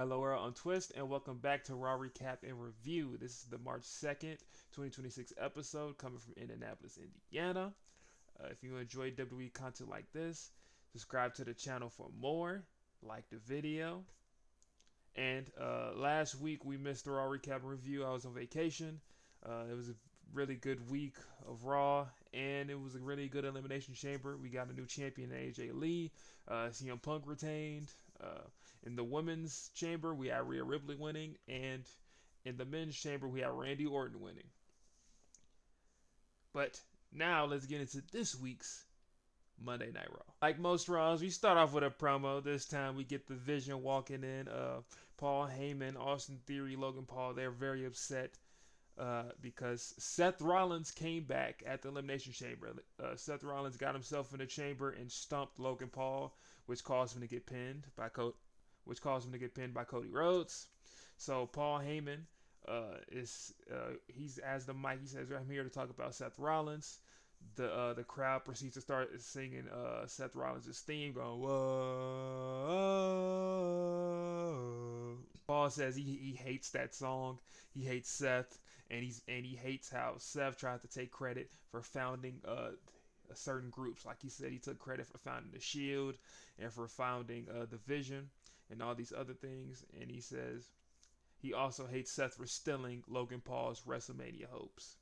Hello world, I'm Twist, and welcome back to Raw Recap and Review. This is the March 2nd, 2026 episode coming from Indianapolis, Indiana. If you enjoy WWE content like this, subscribe to the channel for more, like the video. And last week we missed the Raw Recap and Review. I was on vacation. It was a really good week of Raw, and it was a really good Elimination Chamber. We got a new champion, AJ Lee. CM Punk retained. In the women's chamber, we had Rhea Ripley winning, and in the men's chamber, we had Randy Orton winning. But now let's get into this week's Monday Night Raw. Like most Raws, we start off with a promo. This time we get the Vision walking in. Paul Heyman, Austin Theory, Logan Paul. They're very upset because Seth Rollins came back at the Elimination Chamber. Seth Rollins got himself in the chamber and stumped Logan Paul, which caused him to get pinned by Cody Rhodes. So Paul Heyman he's as the mic. He says, "I'm here to talk about Seth Rollins." The crowd proceeds to start singing Seth Rollins' theme, going whoa. Paul says he hates that song. He hates Seth, and he hates how Seth tried to take credit for founding certain groups. Like he said, he took credit for founding the Shield and for founding the Vision and all these other things. And he says he also hates Seth for stealing Logan Paul's WrestleMania hopes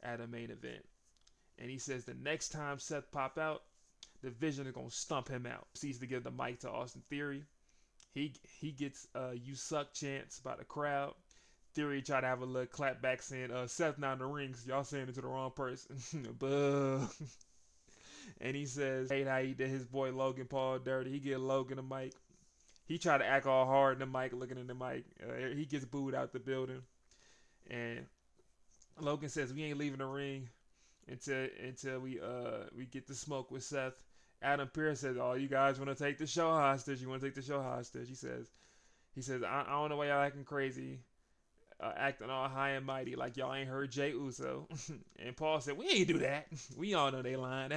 at a main event. And he says the next time Seth pop out, the Vision is gonna stump him out. Proceeds to give the mic to Austin Theory. He gets "you suck" chants by the crowd. Theory try to have a little clap back saying, "Seth not in the ring, so y'all saying it to the wrong person." Buh. And he says, hate how he did his boy Logan Paul dirty. He get Logan the mic. He tried to act all hard in the mic, looking in the mic. He gets booed out the building. And Logan says, "We ain't leaving the ring until we get the smoke with Seth." Adam Pearce says, "Oh, you guys want to take the show hostage? You want to take the show hostage?" He says, I don't know why y'all acting crazy, acting all high and mighty like y'all ain't heard Jey Uso." And Paul said, "We ain't do that. We all know they lying."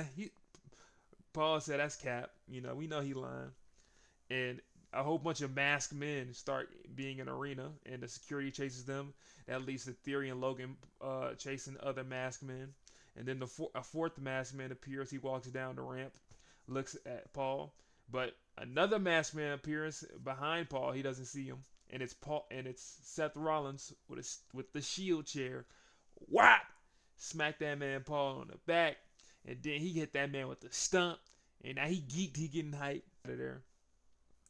Paul said, "That's cap. We know he lying." And a whole bunch of masked men start being in the arena, and the security chases them. That leads to Theory and Logan chasing other masked men. And then a fourth masked man appears. He walks down the ramp, looks at Paul, but another masked man appears behind Paul. He doesn't see him, and it's Seth Rollins with the Shield chair. Whap! Smack that man Paul on the back, and then he hit that man with the stump. And now he geeked. He getting hyped out of there.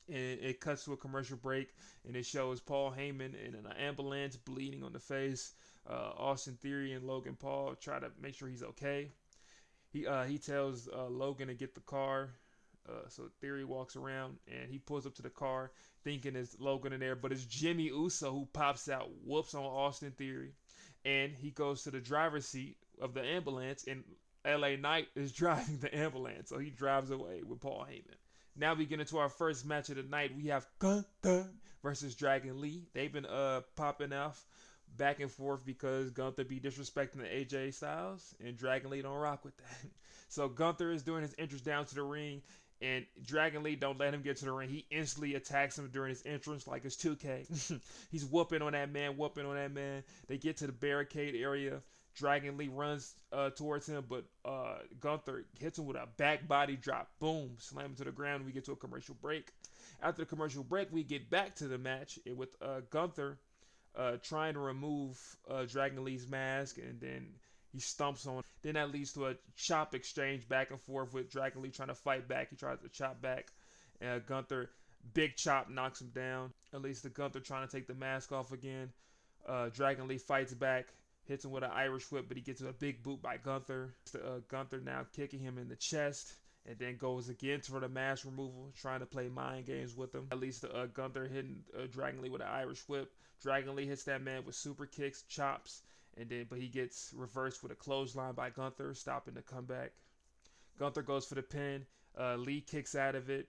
And it cuts to a commercial break, and it shows Paul Heyman in an ambulance, bleeding on the face. Austin Theory and Logan Paul try to make sure he's okay. He tells Logan to get the car. So Theory walks around, and he pulls up to the car, thinking it's Logan in there, but it's Jimmy Uso who pops out, whoops on Austin Theory, and he goes to the driver's seat of the ambulance, and LA Knight is driving the ambulance, so he drives away with Paul Heyman. Now we get into our first match of the night. We have Gunther versus Dragon Lee. They've been popping off back and forth because Gunther be disrespecting the AJ Styles, and Dragon Lee don't rock with that. So Gunther is doing his entrance down to the ring, and Dragon Lee don't let him get to the ring. He instantly attacks him during his entrance like it's 2K. He's whooping on that man. They get to the barricade area. Dragon Lee runs towards him, but Gunther hits him with a back body drop. Boom, slam him to the ground. We get to a commercial break. After the commercial break, we get back to the match with Gunther trying to remove Dragon Lee's mask, and then he stumps on. Then that leads to a chop exchange back and forth with Dragon Lee trying to fight back. He tries to chop back. Gunther, big chop, knocks him down. At least the Gunther trying to take the mask off again. Dragon Lee fights back. Hits him with an Irish whip, but he gets a big boot by Gunther. Gunther now kicking him in the chest, and then goes again for the mask removal, trying to play mind games with him. At least Gunther hitting Dragon Lee with an Irish whip. Dragon Lee hits that man with super kicks, chops, but he gets reversed with a clothesline by Gunther, stopping the comeback. Gunther goes for the pin. Lee kicks out of it,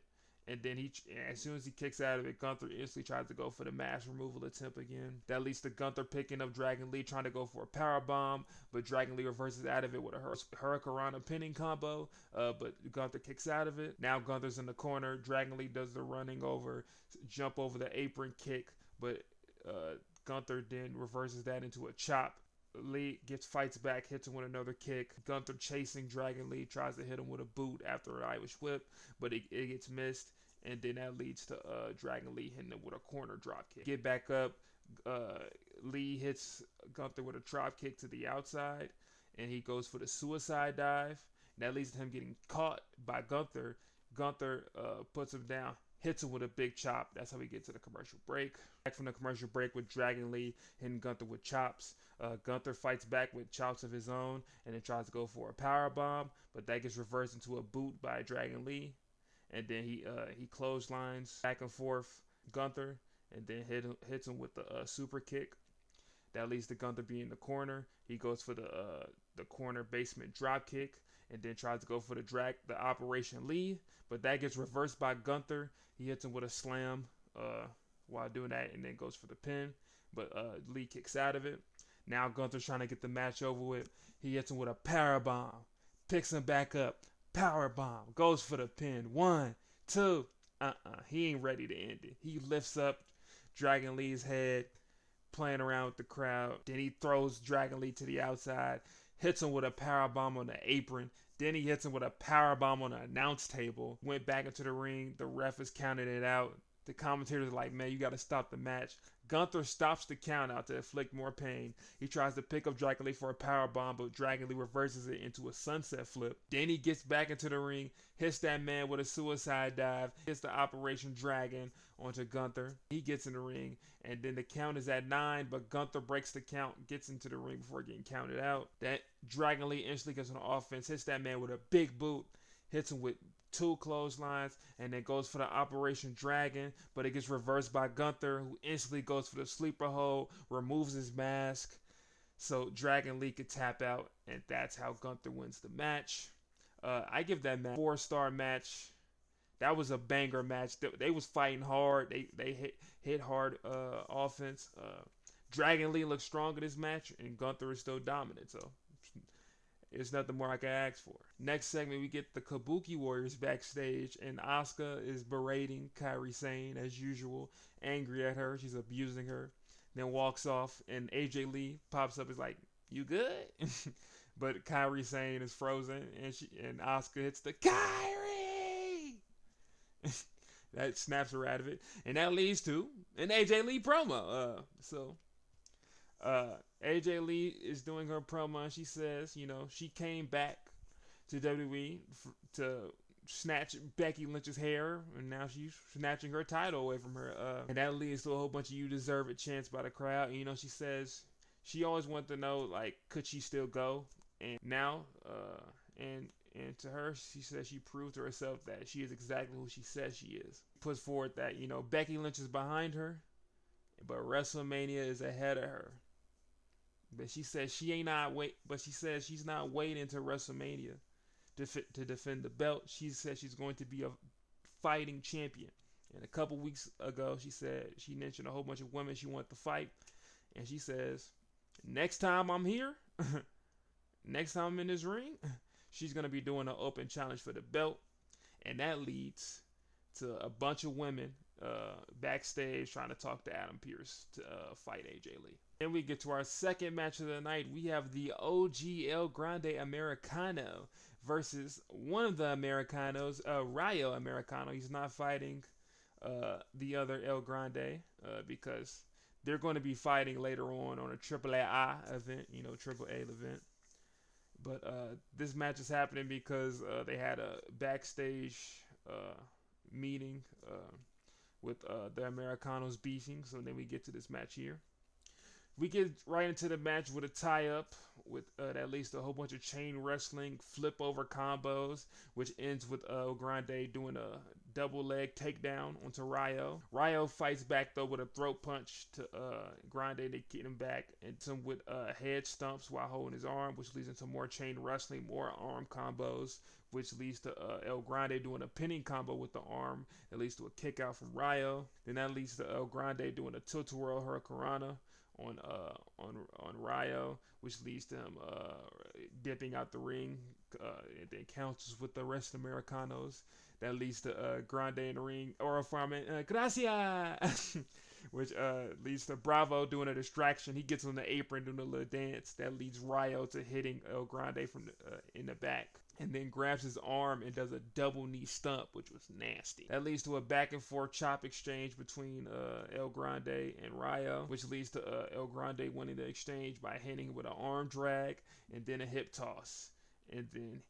And then as soon as he kicks out of it, Gunther instantly tries to go for the mask removal attempt again. That leads to Gunther picking up Dragon Lee, trying to go for a power bomb, but Dragon Lee reverses out of it with a Hurricanrana pinning combo. But Gunther kicks out of it. Now Gunther's in the corner. Dragon Lee does the running over, jump over the apron kick, but Gunther then reverses that into a chop. Lee fights back, hits him with another kick. Gunther chasing Dragon Lee, tries to hit him with a boot after an Irish whip, but it gets missed, and then that leads to Dragon Lee hitting him with a corner drop kick. Get back up, Lee hits Gunther with a drop kick to the outside, and he goes for the suicide dive. That leads to him getting caught by Gunther. Gunther puts him down, hits him with a big chop. That's how we get to the commercial break. Back from the commercial break with Dragon Lee hitting Gunther with chops. Gunther fights back with chops of his own and then tries to go for a power bomb, but that gets reversed into a boot by Dragon Lee. And then he clotheslines back and forth Gunther and then hits him with the super kick. That leads to Gunther being in the corner. He goes for the corner basement drop kick and then tries to go for the Operation Lee, but that gets reversed by Gunther. He hits him with a slam while doing that and then goes for the pin, but Lee kicks out of it. Now Gunther's trying to get the match over with. He hits him with a power bomb, picks him back up, power bomb, goes for the pin. 1, 2. He ain't ready to end it. He lifts up Dragon Lee's head, playing around with the crowd. Then he throws Dragon Lee to the outside, hits him with a power bomb on the apron. Then he hits him with a power bomb on the announce table. Went back into the ring. The ref is counting it out. The commentators are like, man, you got to stop the match. Gunther stops the count out to inflict more pain. He tries to pick up Dragon Lee for a power bomb, but Dragon Lee reverses it into a sunset flip. Then he gets back into the ring, hits that man with a suicide dive, hits the Operation Dragon onto Gunther. He gets in the ring, and then the count is at 9, but Gunther breaks the count, gets into the ring before getting counted out. That Dragon Lee instantly gets on offense, hits that man with a big boot, hits him with 2 clotheslines, and then goes for the Operation Dragon, but it gets reversed by Gunther, who instantly goes for the sleeper hold, removes his mask, so Dragon Lee could tap out, and that's how Gunther wins the match. I give that match a 4-star match. That was a banger match. They was fighting hard. They hit hard offense. Dragon Lee looks strong in this match, and Gunther is still dominant, so there's nothing more I can ask for. Next segment, we get the Kabuki Warriors backstage, and Asuka is berating Kairi Sane as usual, angry at her. She's abusing her. Then walks off, and AJ Lee pops up. Is like, "You good?" But Kairi Sane is frozen, and Asuka hits the Kairi. That snaps her out of it, and that leads to an AJ Lee promo. AJ Lee is doing her promo, and she says, she came back to WWE to snatch Becky Lynch's hair, and now she's snatching her title away from her. And that leads to a whole bunch of "you deserve it" chants by the crowd. And, she says she always wanted to know, could she still go? And now, and to her, she says she proved to herself that she is exactly who she says she is. Puts forward that, Becky Lynch is behind her, but WrestleMania is ahead of her. But she says she's not waiting until WrestleMania to defend the belt. She said she's going to be a fighting champion. And a couple weeks ago, she mentioned a whole bunch of women she wanted to fight. And she says, next time I'm here, next time I'm in this ring, she's going to be doing an open challenge for the belt. And that leads to a bunch of women backstage trying to talk to Adam Pearce to fight AJ Lee. Then we get to our second match of the night. We have the OG El Grande Americano versus one of the Americanos, Rayo Americano. He's not fighting the other El Grande because they're going to be fighting later on a AAA event, Triple A event. But this match is happening because they had a backstage meeting with the Americanos beefing. So then we get to this match here. We get right into the match with a tie-up with that leads to a whole bunch of chain wrestling, flip over combos, which ends with El Grande doing a double leg takedown onto Rayo. Rayo fights back though with a throat punch to Grande to get him back, and some with head stumps while holding his arm, which leads into more chain wrestling, more arm combos, which leads to El Grande doing a pinning combo with the arm. That leads to a kick out from Rayo. Then that leads to El Grande doing a tilt-a-whirl hurricanrana on Rayo, which leads to him dipping out the ring, and then counters with the rest Americanos. That leads to Grande in the ring, or gracias, which leads to Bravo doing a distraction. He gets on the apron doing a little dance. That leads Rayo to hitting El Grande from in the back, and then grabs his arm and does a double knee stump, which was nasty. That leads to a back and forth chop exchange between El Grande and Rayo, which leads to El Grande winning the exchange by hitting with an arm drag and then a hip toss. And then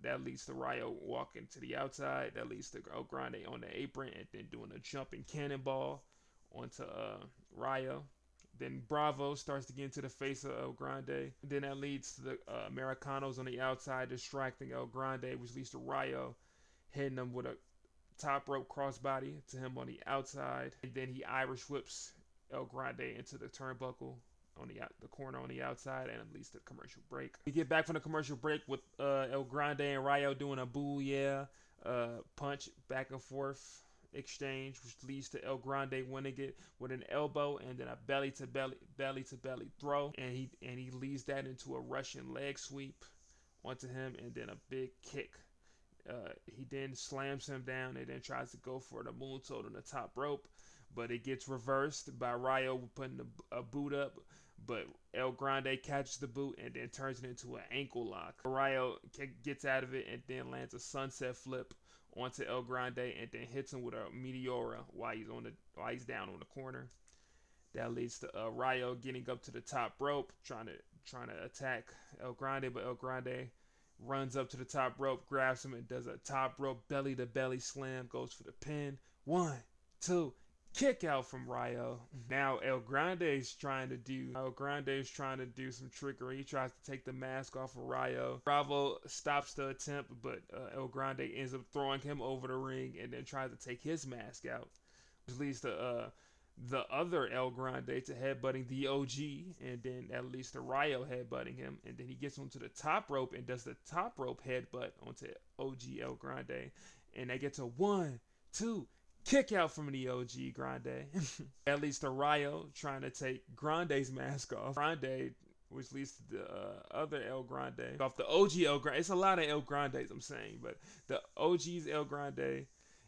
that leads to Rayo walking to the outside. That leads to El Grande on the apron and then doing a jumping cannonball onto Rayo. Then Bravo starts to get into the face of El Grande. Then that leads to the Americanos on the outside distracting El Grande, which leads to Rayo hitting him with a top rope crossbody to him on the outside. And then he Irish whips El Grande into the turnbuckle on the corner on the outside, and it leads to commercial break. We get back from the commercial break with El Grande and Rayo doing a boo yeah punch back and forth exchange, which leads to El Grande winning it with an elbow and then a belly to belly throw, and he leads that into a Russian leg sweep onto him, and then a big kick. He then slams him down and then tries to go for the moonsault on the top rope, but it gets reversed by Rayo putting a boot up, but El Grande catches the boot and then turns it into an ankle lock. Rayo gets out of it and then lands a sunset flip onto El Grande and then hits him with a Meteora while he's down on the corner. That leads to Rayo getting up to the top rope, trying to attack El Grande, but El Grande runs up to the top rope, grabs him, and does a top rope belly to belly slam, goes for the pin. 1, 2, kick out from Rayo. Now El Grande is trying to do some trickery. He tries to take the mask off of Rayo. Bravo stops the attempt, but El Grande ends up throwing him over the ring and then tries to take his mask out, which leads to the other El Grande to headbutting the OG, and then that leads to Rayo headbutting him, and then he gets onto the top rope and does the top rope headbutt onto OG El Grande, and they get to 1, 2, kick out from the OG Grande. That leads to Rayo trying to take Grande's mask off. Grande, which leads to the other El Grande off the OG El Grande. It's a lot of El Grandes, I'm saying, but the OG's El Grande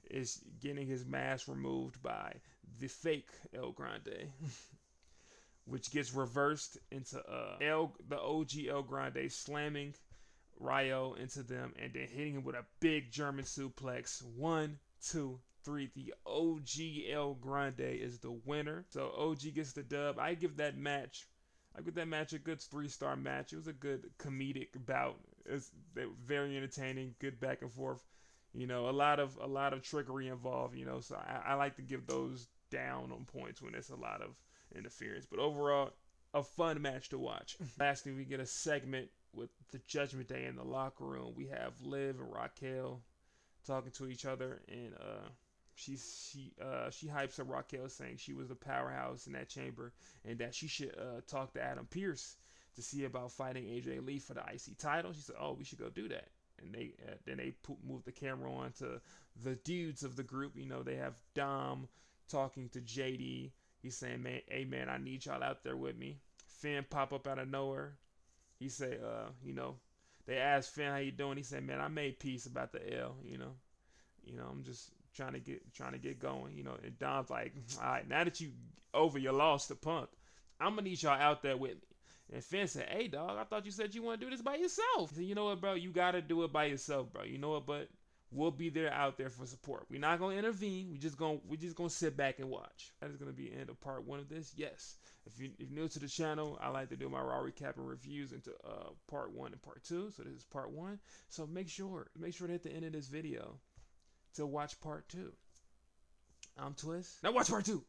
is getting his mask removed by the fake El Grande, which gets reversed into the OG El Grande slamming Rayo into them and then hitting him with a big German suplex. 1, 2, 3. The OG El Grande is the winner. So OG gets the dub. I give that match a good 3-star match. It was a good comedic bout. It's very entertaining, good back and forth. You know, a lot of trickery involved, you know, so I like to give those down on points when there's a lot of interference. But overall, a fun match to watch. Lastly, we get a segment with the Judgment Day in the locker room. We have Liv and Raquel talking to each other, and she hypes up Raquel, saying she was the powerhouse in that chamber and that she should talk to Adam Pearce to see about fighting AJ Lee for the IC title. She said, "Oh, we should go do that." And then they move the camera on to the dudes of the group. You know, they have Dom talking to JD. He's saying, "Man, hey man, I need y'all out there with me." Finn pop up out of nowhere. He say, you know, they asked Finn how you doing. He said, "Man, I made peace about the L. You know, I'm just trying to get going. You know." And Dom's like, "All right, now that you over your loss to Punk, I'm gonna need y'all out there with me." And Finn said, "Hey, dog, I thought you said you want to do this by yourself." He said, "You know what, bro? You got to do it by yourself, bro. You know what, but we'll be there out there for support. We're not going to intervene. We're just going to sit back and watch." That is going to be the end of part 1 of this. Yes. If you're new to the channel, I like to do my Raw recap and reviews into part 1 and part 2. So this is part 1. So make sure to hit the end of this video to watch part 2. I'm Twist. Now watch part 2.